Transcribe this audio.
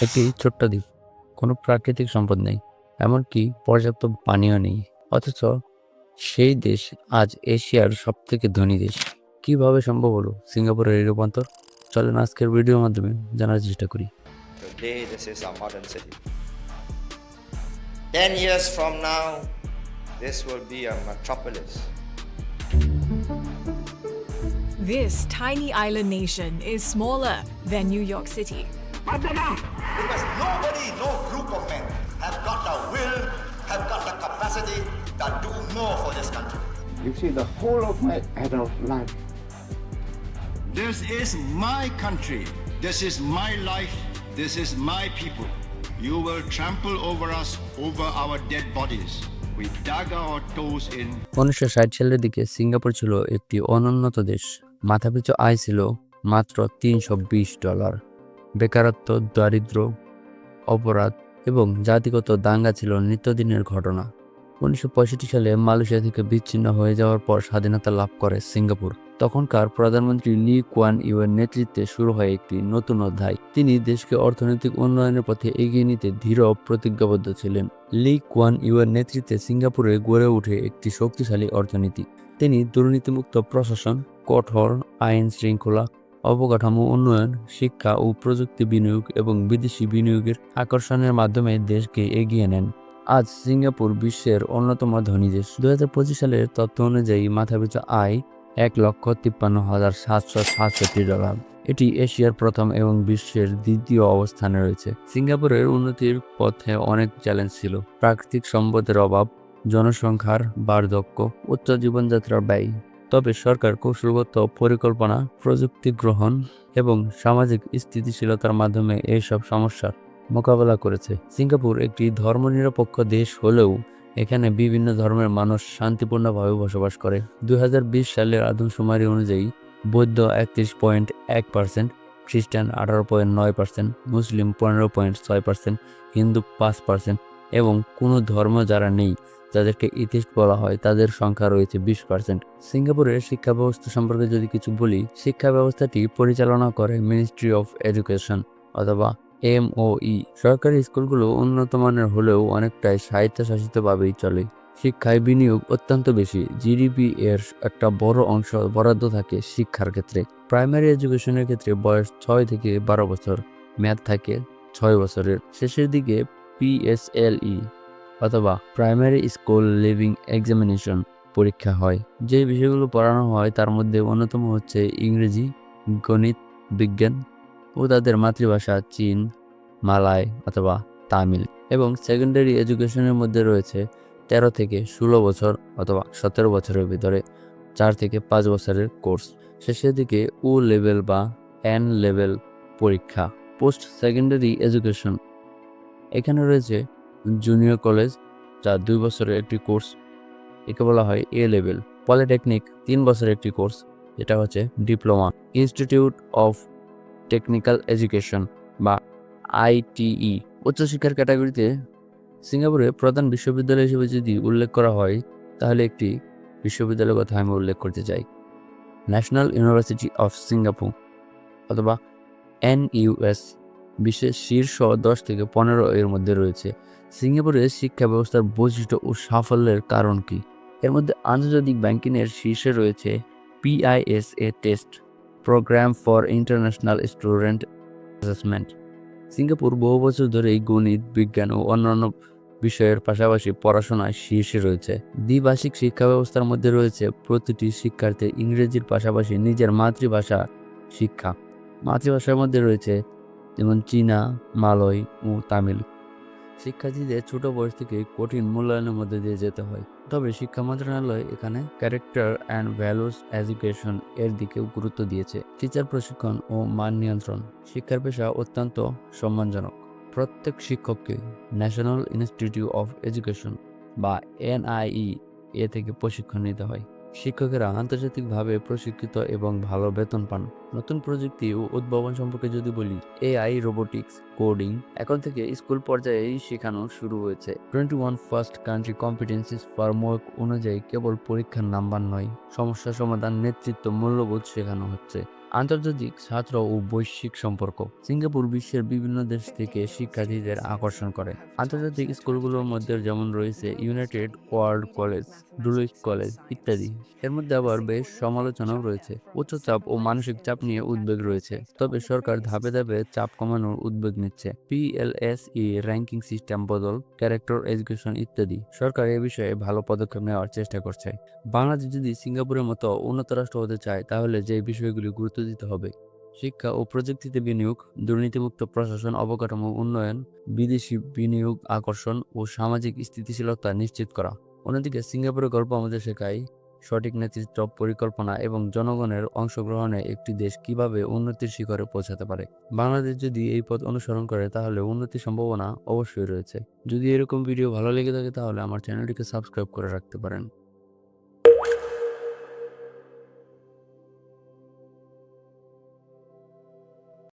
একটি ছোট্ট দ্বীপ, কোনো প্রাকৃতিক সম্পদ নেই, এমনকি পর্যাপ্ত পানীয় নেই। অথচ সেই দেশ আজ এশিয়ার সবথেকে ধনী দেশ। কিভাবে সম্ভব হলো সিঙ্গাপুরের এই রূপান্তর? চলেন আজকের ভিডিওর মাধ্যমে জানার চেষ্টা করি। Today, this is our modern city. 10 years from now, this will be a metropolis. This tiny island nation is smaller than New York City. Because nobody, no group of men have got the will, have got the capacity to do more for this country. You see, the whole of my adult life, This is my country. This is my life. This is my people. You will trample over us, over our dead bodies. We dug our toes in. 1960 সালের দিকে Singapore ছিল একটি অনুন্নত দেশ। মাথাপিছু আয় ছিল মাত্র $320। বেকারত্ব, দারিদ্র্য, অপরাধ এবং জাতিগত দাঙ্গা ছিল নিত্যদিনের ঘটনা। 1965 সালে মালয়েশিয়া থেকে বিচ্ছিন্ন হয়ে যাওয়ার পর স্বাধীনতা লাভ করে সিঙ্গাপুর। তখনকার প্রধানমন্ত্রী লি কুয়ান ইউয়ের নেতৃত্বে শুরু হয় একটি নতুন অধ্যায়। তিনি দেশকে অর্থনৈতিক উন্নয়নের পথে এগিয়ে নিতে দৃঢ় প্রতিজ্ঞাবদ্ধ ছিলেন। লি কুয়ান ইউয়ের নেতৃত্বে সিঙ্গাপুরে গড়ে ওঠে একটি শক্তিশালী অর্থনীতি। তিনি দুর্নীতিমুক্ত প্রশাসন, কঠোর আইন শৃঙ্খলা, অবকাঠামো উন্নয়ন, শিক্ষা ও প্রযুক্তি বিনিয়োগ এবং বিদেশি বিনিয়োগের আকর্ষণের মাধ্যমে দেশকে এগিয়ে নেন। আজ সিঙ্গাপুর বিশ্বের অন্যতম ধনী দেশ। 2025 সালের তথ্য অনুযায়ী মাথাপিছু আয় $1,53,767। এটি এশিয়ার প্রথম এবং বিশ্বের দ্বিতীয় অবস্থানে রয়েছে। সিঙ্গাপুরের উন্নতির পথে অনেক চ্যালেঞ্জ ছিল। প্রাকৃতিক সম্পদের অভাব, জনসংখ্যার বার্ধক্য, উচ্চ জীবনযাত্রার ব্যয়। তবে সরকার কৌশলগত পরিকল্পনা, প্রযুক্তি গ্রহণ এবং সামাজিক স্থিতিশীলতার মাধ্যমে এইসব সমস্যার মোকাবেলা করেছে। সিঙ্গাপুর একটি ধর্মনিরপেক্ষ দেশ হলেও এখানে বিভিন্ন ধর্মের মানুষ শান্তিপূর্ণভাবে বসবাস করে। 2020 সালের আদমশুমারি অনুযায়ী বৌদ্ধ 31.1%, খ্রিস্টান 18.9%, মুসলিম 15.6%, হিন্দু 5% এবং কোনো ধর্ম যারা নেই, যাদেরকে এথিস্ট বলা হয়, তাদের সংখ্যা রয়েছে 20%। সিঙ্গাপুরের শিক্ষা ব্যবস্থা সম্পর্কে যদি কিছু বলি, শিক্ষা ব্যবস্থাটি পরিচালনা করে মিনিস্ট্রি অফ এডুকেশন অথবা MOE। সরকারি স্কুলগুলো উন্নত মানের হলেও অনেকটাই স্বায়ত্তশাসিতভাবেই চলে। শিক্ষায় বিনিয়োগ অত্যন্ত বেশি। জিডিপি এর একটা বড় অংশ বরাদ্দ থাকে শিক্ষার ক্ষেত্রে। প্রাইমারি এডুকেশনের ক্ষেত্রে বয়স 6 থেকে 12 বছর, মেয়াদ থাকে 6 বছরের। শেষের দিকে PSLE অথবা প্রাইমারি স্কুল লিভিং এক্সামিনেশন পরীক্ষা হয়। যে বিষয়গুলো পড়ানো হয় তার মধ্যে অন্যতম হচ্ছে ইংরেজি, গণিত, বিজ্ঞান ও তাদের মাতৃভাষা চীন, মালয় অথবা তামিল। এবং সেকেন্ডারি এডুকেশনের মধ্যে রয়েছে 13 থেকে 16 বছর অথবা 17 বছরের ভিতরে 4 থেকে 5 বছরের কোর্স। শেষের দিকে ও লেভেল বা এন লেভেল পরীক্ষা। পোস্ট সেকেন্ডারি এডুকেশন, এখানে রয়েছে জুনিয়র কলেজ, যা 2 বছরের একটি কোর্স, একে বলা হয় এ লেভেল। পলিটেকনিক 3 বছরের একটি কোর্স, যেটা হচ্ছে diploma. Institute of technical education বা ITE। উচ্চশিক্ষার ক্যাটাগরিতে সিঙ্গাপুরের প্রধান বিশ্ববিদ্যালয় হিসেবে যদি উল্লেখ করা হয়, তাহলে একটি বিশ্ববিদ্যালয়ের কথা আমি উল্লেখ করতে চাই। ন্যাশনাল ইউনিভার্সিটি অফ সিঙ্গাপুর অথবা NUS বিশ্বের শীর্ষ 10 থেকে 15 এর মধ্যে রয়েছে। সিঙ্গাপুরের শিক্ষা ব্যবস্থার বৈশিষ্ট্য ও সাফল্যের কারণ কি? এর মধ্যে আন্তর্জাতিক ব্যাংকিংয়ের শীর্ষে রয়েছে PISA test, program for international student assessment. Singapore বহু বছর ধরেই গণিত, বিজ্ঞান ও অন্যান্য বিষয়ের পাশাপাশি পড়াশোনায় শীর্ষে রয়েছে। দ্বিভাষিক শিক্ষা ব্যবস্থার মধ্যে রয়েছে প্রতিটি শিক্ষার্থীর ইংরেজির পাশাপাশি নিজের মাতৃভাষা শিক্ষা। মাতৃভাষার মধ্যে রয়েছে যেমন চীনা, মালয় ও তামিল। শিক্ষার্থীদের ছোট বয়স থেকে কঠিন মূল্যায়নের মধ্যে দিয়ে যেতে হয়। তবে শিক্ষা মন্ত্রণালয় এখানে ক্যারেক্টার অ্যান্ড ভ্যালুস এডুকেশন এর দিকেও গুরুত্ব দিয়েছে। টিচার প্রশিক্ষণ ও মান নিয়ন্ত্রণ। শিক্ষার পেশা অত্যন্ত সম্মানজনক। প্রত্যেক শিক্ষককে ন্যাশনাল ইনস্টিটিউট অফ এডুকেশন বা NIE থেকে প্রশিক্ষণ নিতে হয়। শিক্ষকেরা আন্তর্জাতিকভাবে প্রশিক্ষিত এবং ভালো বেতন পান। নতুন প্রযুক্তি ও উদ্ভাবন সম্পর্কে যদি বলি, AI, রোবোটিক্স, কোডিং এখন থেকে স্কুল পর্যায়েই শেখানো শুরু হয়েছে। 21 ফার্স্ট কান্ট্রি কম্পিটেন্সিস ফ্রেমওয়ার্ক অনুযায়ী কেবল পরীক্ষার নাম্বার নয়, সমস্যা সমাধান, নেতৃত্ব, মূল্যবোধ শেখানো হচ্ছে। আন্তর্জাতিক ছাত্র ও বৈশ্বিক সম্পর্ক। সিঙ্গাপুর বিশ্বের বিভিন্ন দেশ থেকে শিক্ষার্থীদের আকর্ষণ করে। আন্তর্জাতিক স্কুলগুলোর মধ্যে যেমন রয়েছে ইউনাইটেড ওয়ার্ল্ড কলেজ, ডুলিশ কলেজ ইত্যাদি। এর মধ্যে আবার বেশ সমালোচনাও রয়েছে। উচ্চ চাপ ও মানসিক চাপ নিয়ে উদ্বেগ রয়েছে, তবে সরকার ধাপে ধাপে চাপ কমানোর উদ্যোগ নিচ্ছে। PLSE র্যাঙ্কিং সিস্টেম বদল, ক্যারেক্টার এডুকেশন ইত্যাদি। সরকার এ বিষয়ে ভালো পদক্ষেপ নেওয়ার চেষ্টা করছে। বাংলাদেশ যদি সিঙ্গাপুরের মতো উন্নত রাষ্ট্র হতে চায়, তাহলে যে বিষয়গুলি গুরুত্ব দিতে হবে: শিক্ষা ও প্রযুক্তিতে বিনিয়োগ, দুর্নীতিমুক্ত প্রশাসন অবকাঠামো উন্নয়ন, বিদেশি বিনিয়োগ আকর্ষণ ও সামাজিক স্থিতিশীলতা নিশ্চিত করা। অন্যদিকে সিঙ্গাপুরের গল্প আমাদের শেখায় সঠিক নেতৃত্ব, পরিকল্পনা এবং জনগণের অংশগ্রহণে একটি দেশ কিভাবে উন্নতির শিখরে পৌঁছাতে পারে। বাংলাদেশ যদি এই পথ অনুসরণ করে, তাহলে উন্নতির সম্ভাবনা অবশ্যই রয়েছে। যদি এরকম ভিডিও ভালো লেগে থাকে, তাহলে আমার চ্যানেলটিকে সাবস্ক্রাইব করে রাখতে পারেন।